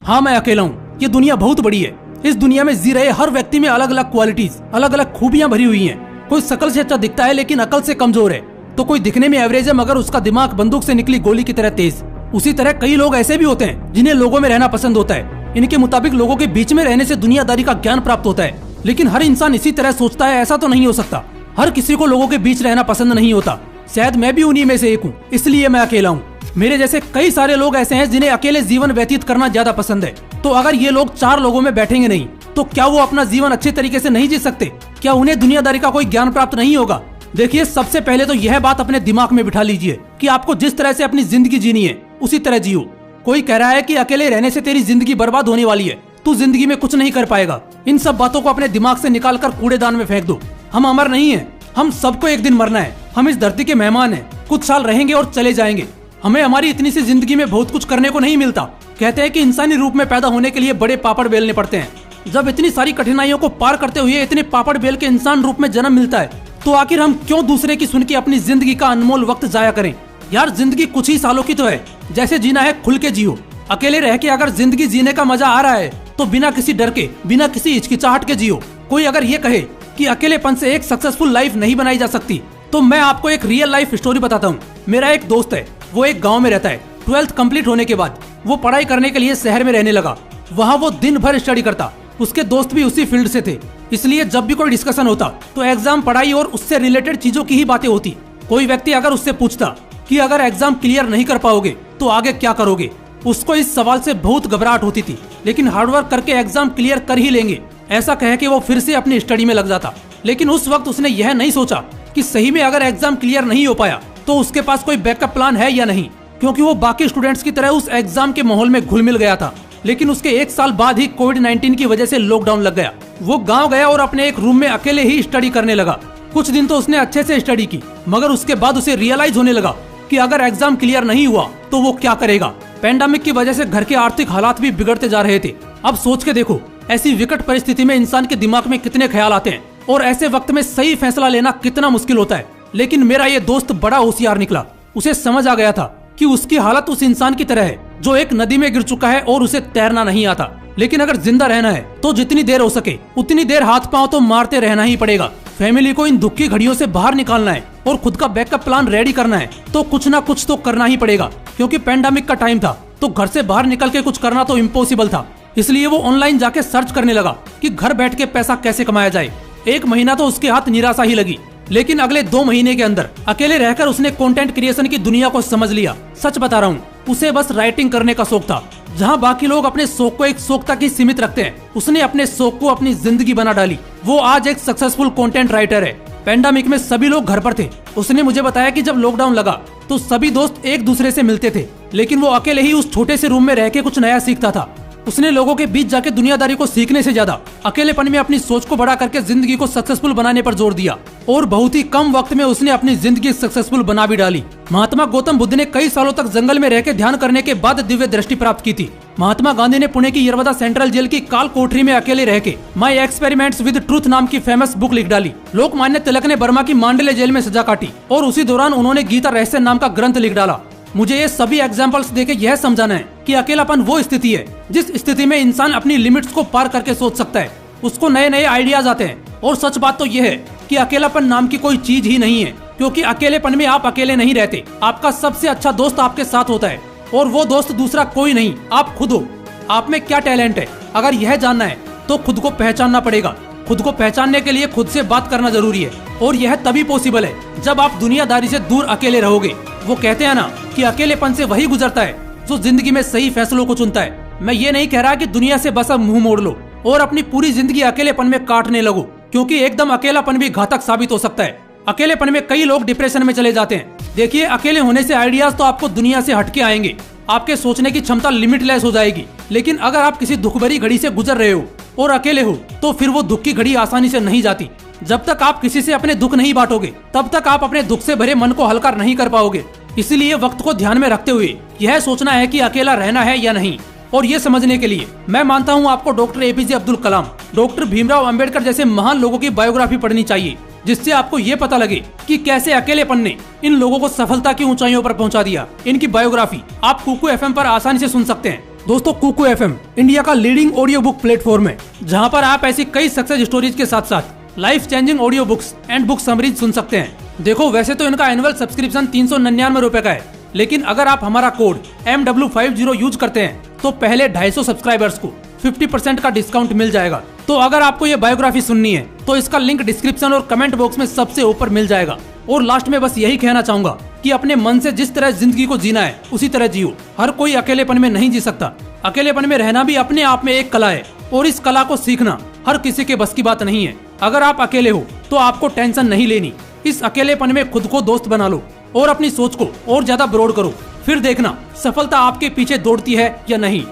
हाँ, मैं अकेला हूँ। ये दुनिया बहुत बड़ी है। इस दुनिया में जी रहे हर व्यक्ति में अलग अलग क्वालिटीज, अलग अलग खूबियां भरी हुई हैं। कोई शकल से अच्छा दिखता है लेकिन अकल से कमजोर है, तो कोई दिखने में एवरेज है मगर उसका दिमाग बंदूक से निकली गोली की तरह तेज। उसी तरह कई लोग ऐसे भी होते हैं जिन्हें लोगों में रहना पसंद होता है। इनके मुताबिक लोगों के बीच में रहने से दुनियादारी का ज्ञान प्राप्त होता है, लेकिन हर इंसान इसी तरह सोचता है ऐसा तो नहीं हो सकता। हर किसी को लोगों के बीच रहना पसंद नहीं होता। शायद मैं भी उन्हीं में से एक हूँ, इसलिए मैं अकेला हूँ। मेरे जैसे कई सारे लोग ऐसे हैं जिन्हें अकेले जीवन व्यतीत करना ज्यादा पसंद है। तो अगर ये लोग 4 लोगों में बैठेंगे नहीं तो क्या वो अपना जीवन अच्छे तरीके से नहीं जी सकते? क्या उन्हें दुनियादारी का कोई ज्ञान प्राप्त नहीं होगा? देखिए, सबसे पहले तो यह बात अपने दिमाग में बिठा लीजिए कि आपको जिस तरह से अपनी जिंदगी जीनी है उसी तरह जियो। कोई कह रहा है कि अकेले रहने से तेरी जिंदगी बर्बाद होने वाली है, तू जिंदगी में कुछ नहीं कर पाएगा। इन सब बातों को अपने दिमाग से निकाल कर कूड़ेदान में फेंक दो। हम अमर नहीं है, हम सबको एक दिन मरना है। हम इस धरती के मेहमान हैं, कुछ साल रहेंगे और चले जाएंगे। हमें हमारी इतनी सी जिंदगी में बहुत कुछ करने को नहीं मिलता। कहते हैं कि इंसानी रूप में पैदा होने के लिए बड़े पापड़ बेलने पड़ते हैं। जब इतनी सारी कठिनाइयों को पार करते हुए इतने पापड़ बेल के इंसान रूप में जन्म मिलता है, तो आखिर हम क्यों दूसरे की सुन के अपनी जिंदगी का अनमोल वक्त जाया करें? यार, जिंदगी कुछ ही सालों की तो है, जैसे जीना है खुल के जियो। अकेले रह के अगर जिंदगी जीने का मजा आ रहा है तो बिना किसी डर के, बिना किसी हिचकिचाहट के जियो। कोई अगर ये कहे कि अकेलेपन से एक सक्सेसफुल लाइफ नहीं बनाई जा सकती, तो मैं आपको एक रियल लाइफ स्टोरी बताता हूँ। मेरा एक दोस्त है, वो एक गांव में रहता है। 12th कंप्लीट होने के बाद वो पढ़ाई करने के लिए शहर में रहने लगा। वहाँ वो दिन भर स्टडी करता। उसके दोस्त भी उसी फील्ड से थे, इसलिए जब भी कोई डिस्कशन होता तो एग्जाम, पढ़ाई और उससे रिलेटेड चीजों की ही बातें होती। कोई व्यक्ति अगर उससे पूछता कि अगर एग्जाम क्लियर नहीं कर पाओगे तो आगे क्या करोगे, उसको इस सवाल से बहुत घबराहट होती थी। लेकिन हार्डवर्क करके एग्जाम क्लियर कर ही लेंगे, ऐसा कह के वो फिर से अपनी स्टडी में लग जाता। लेकिन उस वक्त उसने यह नहीं सोचा कि सही में अगर एग्जाम क्लियर नहीं हो पाया तो उसके पास कोई बैकअप प्लान है या नहीं, क्योंकि वो बाकी स्टूडेंट्स की तरह उस एग्जाम के माहौल में घुल मिल गया था। लेकिन उसके 1 साल बाद ही कोविड-19 की वजह से लॉकडाउन लग गया। वो गांव गया और अपने एक रूम में अकेले ही स्टडी करने लगा। कुछ दिन तो उसने अच्छे से स्टडी की, मगर उसके बाद उसे रियलाइज होने लगा कि अगर एग्जाम क्लियर नहीं हुआ तो वो क्या करेगा। पेंडेमिक की वजह से घर के आर्थिक हालात भी बिगड़ते जा रहे थे। अब सोच के देखो, ऐसी विकट परिस्थिति में इंसान के दिमाग में कितने ख्याल आते हैं और ऐसे वक्त में सही फैसला लेना कितना मुश्किल होता है। लेकिन मेरा ये दोस्त बड़ा होशियार निकला। उसे समझ आ गया था कि उसकी हालत उस इंसान की तरह है जो एक नदी में गिर चुका है और उसे तैरना नहीं आता। लेकिन अगर जिंदा रहना है तो जितनी देर हो सके उतनी देर हाथ पांव तो मारते रहना ही पड़ेगा। फैमिली को इन दुख की घड़ियों से बाहर निकालना है और खुद का बैकअप प्लान रेडी करना है तो कुछ ना कुछ तो करना ही पड़ेगा। क्योंकि पेंडेमिक का टाइम था तो घर से बाहर निकल के कुछ करना तो इम्पॉसिबल था। इसलिए वो ऑनलाइन जाके सर्च करने लगा कि घर बैठ के पैसा कैसे कमाया जाए। 1 महीना तो उसके हाथ निराशा ही लगी, लेकिन अगले 2 महीने के अंदर अकेले रहकर उसने कंटेंट क्रिएशन की दुनिया को समझ लिया। सच बता रहा हूँ, उसे बस राइटिंग करने का शौक था। जहाँ बाकी लोग अपने शौक को एक शौक तक ही सीमित रखते हैं, उसने अपने शौक को अपनी जिंदगी बना डाली। वो आज एक सक्सेसफुल कंटेंट राइटर है। पेंडेमिक में सभी लोग घर पर थे। उसने मुझे बताया कि जब लॉकडाउन लगा तो सभी दोस्त एक दूसरे से मिलते थे, लेकिन वो अकेले ही उस छोटे से रूम में रह के कुछ नया सीखता था। उसने लोगों के बीच जाके दुनियादारी को सीखने से ज्यादा अकेलेपन में अपनी सोच को बड़ा करके जिंदगी को सक्सेसफुल बनाने पर जोर दिया और बहुत ही कम वक्त में उसने अपनी जिंदगी सक्सेसफुल बना भी डाली। महात्मा गौतम बुद्ध ने कई सालों तक जंगल में रहकर ध्यान करने के बाद दिव्य दृष्टि प्राप्त की थी। महात्मा गांधी ने पुणे की यरवदा सेंट्रल जेल की काल कोठरी में अकेले रह के माई एक्सपेरिमेंट्स विद ट्रूथ नाम की फेमस बुक लिख डाली। लोकमान्य तिलक ने बर्मा की मांडले जेल में सजा काटी और उसी दौरान उन्होंने गीता रहस्य नाम का ग्रंथ लिख डाला। मुझे ये सभी एग्जाम्पल्स देके यह समझाना है कि अकेलापन वो स्थिति है जिस स्थिति में इंसान अपनी लिमिट्स को पार करके सोच सकता है। उसको नए नए आइडियाज आते हैं। और सच बात तो यह है कि अकेलापन नाम की कोई चीज ही नहीं है, क्योंकि अकेलेपन में आप अकेले नहीं रहते। आपका सबसे अच्छा दोस्त आपके साथ होता है और वो दोस्त दूसरा कोई नहीं, आप खुद हो। आप में क्या टैलेंट है, अगर यह जानना है तो खुद को पहचानना पड़ेगा। खुद को पहचानने के लिए खुद से बात करना जरूरी है और यह तभी पॉसिबल है जब आप दुनियादारी से दूर अकेले रहोगे। वो कहते हैं ना कि अकेलेपन से वही गुजरता है जो जिंदगी में सही फैसलों को चुनता है। मैं ये नहीं कह रहा कि दुनिया से बस अब मुंह मोड़ लो और अपनी पूरी जिंदगी अकेलेपन में काटने लगो, क्योंकि एकदम अकेलापन भी घातक साबित हो सकता है। अकेलेपन में कई लोग डिप्रेशन में चले जाते हैं। देखिए, अकेले होने से आइडियाज तो आपको दुनिया से हटके आएंगे, आपके सोचने की क्षमता लिमिटलेस हो जाएगी। लेकिन अगर आप किसी दुख भरी घड़ी से गुजर रहे हो और अकेले हो तो फिर वो दुख की घड़ी आसानी से नहीं जाती। जब तक आप किसी से अपने दुख नहीं बांटोगे तब तक आप अपने दुख से भरे मन को हल्का नहीं कर पाओगे। इसलिए वक्त को ध्यान में रखते हुए यह सोचना है कि अकेला रहना है या नहीं। और ये समझने के लिए मैं मानता हूँ आपको doctor APJ Abdul Kalam, doctor Bhimrao Ambedkar जैसे महान लोगों की बायोग्राफी पढ़नी चाहिए, जिससे आपको ये पता लगे कि कैसे अकेलेपन ने इन लोगों को सफलता की ऊंचाइयों पर पहुंचा दिया। इनकी बायोग्राफी आप कुकू एफएम पर आसानी से सुन सकते हैं। दोस्तों कुकू एफएम इंडिया का लीडिंग ऑडियो बुक प्लेटफॉर्म है, जहां पर आप ऐसी कई सक्सेस स्टोरीज के साथ साथ life changing audio books and book summaries सुन सकते हैं। देखो वैसे तो इनका एनुअल सब्सक्रिप्शन 399 रुपए का है, लेकिन अगर आप हमारा कोड MW50 यूज करते हैं तो पहले 250 सब्सक्राइबर्स को 50% का डिस्काउंट मिल जाएगा। तो अगर आपको ये बायोग्राफी सुननी है तो इसका लिंक डिस्क्रिप्शन और कमेंट बॉक्स में सबसे ऊपर मिल जाएगा। और लास्ट में बस यही कहना चाहूंगा कि अपने मन से जिस तरह जिंदगी को जीना है उसी तरह जियो। हर कोई अकेलेपन में नहीं जी सकता। अकेलेपन में रहना भी अपने आप में एक कला है, और इस कला को सीखना हर किसी के बस की बात नहीं है। अगर आप अकेले हो तो आपको टेंशन नहीं लेनी। इस अकेलेपन में खुद को दोस्त बना लो और अपनी सोच को और ज्यादा ब्रॉड करो, फिर देखना सफलता आपके पीछे दौड़ती है या नहीं।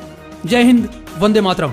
जय हिंद, वंदे मातरम।